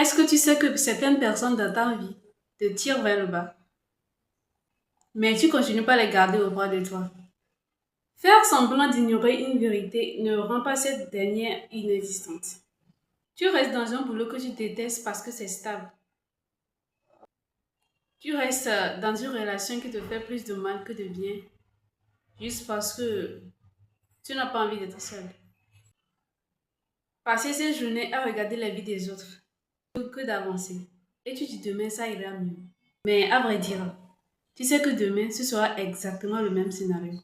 Est-ce que tu sais que certaines personnes dans ta vie te tirent vers le bas, mais tu continues pas à les garder au bras de toi? Faire semblant d'ignorer une vérité ne rend pas cette dernière inexistante. Tu restes dans un boulot que tu détestes parce que c'est stable. Tu restes dans une relation qui te fait plus de mal que de bien, juste parce que tu n'as pas envie d'être seul. Passer ces journées à regarder la vie des autres que d'avancer. Et tu dis demain ça ira mieux. Mais à vrai dire, tu sais que demain ce sera exactement le même scénario.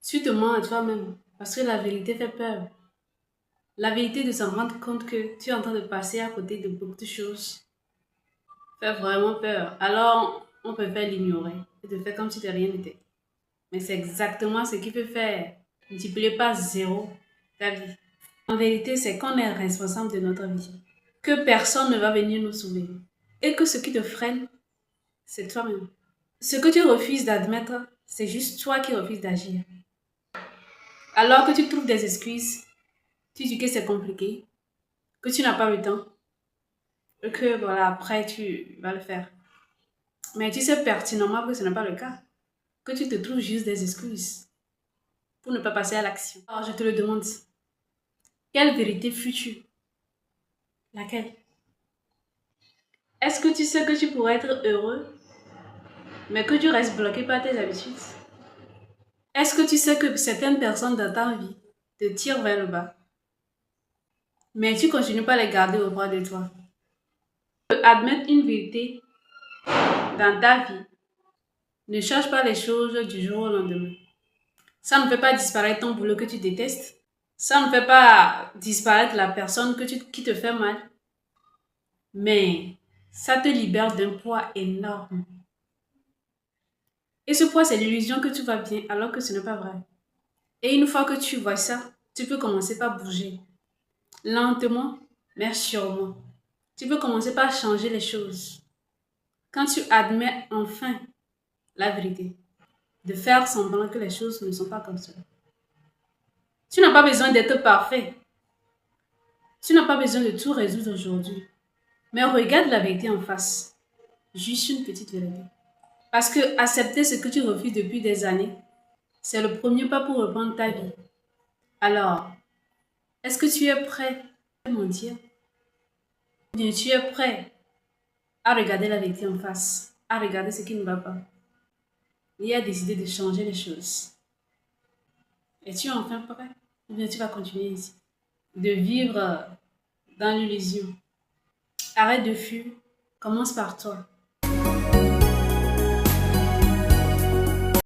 Tu te mens à toi-même parce que la vérité fait peur. La vérité de s'en rendre compte que tu es en train de passer à côté de beaucoup de choses fait vraiment peur. Alors, on préfère l'ignorer et de faire comme si de rien n'était. Mais c'est exactement ce qui peut faire multiplier par zéro ta vie. En vérité, c'est qu'on est responsable de notre vie, que personne ne va venir nous sauver et que ce qui te freine, c'est toi-même. Ce que tu refuses d'admettre, c'est juste toi qui refuses d'agir. Alors que tu trouves des excuses, tu dis que c'est compliqué, que tu n'as pas le temps, et que voilà, après tu vas le faire. Mais tu sais pertinemment que ce n'est pas le cas, que tu te trouves juste des excuses pour ne pas passer à l'action. Alors je te le demande, quelle vérité fuis-tu? Laquelle? Est-ce que tu sais que tu pourrais être heureux, mais que tu restes bloqué par tes habitudes? Est-ce que tu sais que certaines personnes dans ta vie te tirent vers le bas, mais tu continues pas à les garder au bras de toi? Admettre une vérité dans ta vie ne change pas les choses du jour au lendemain. Ça ne fait pas disparaître ton boulot que tu détestes. Ça ne fait pas disparaître la personne qui te fait mal. Mais ça te libère d'un poids énorme. Et ce poids, c'est l'illusion que tu vas bien alors que ce n'est pas vrai. Et une fois que tu vois ça, tu peux commencer par bouger. Lentement, mais sûrement. Tu peux commencer par changer les choses. Quand tu admets enfin la vérité, de faire semblant que les choses ne sont pas comme ça. Tu n'as pas besoin d'être parfait. Tu n'as pas besoin de tout résoudre aujourd'hui. Mais regarde la vérité en face. Juste une petite vérité. Parce que accepter ce que tu refuses depuis des années, c'est le premier pas pour reprendre ta vie. Alors, est-ce que tu es prêt à mentir? Ou bien tu es prêt à regarder la vérité en face, à regarder ce qui ne va pas et à décider de changer les choses? Es-tu enfin prêt? Ou bien tu vas continuer ici? De vivre dans l'illusion. Arrête de fuir. Commence par toi.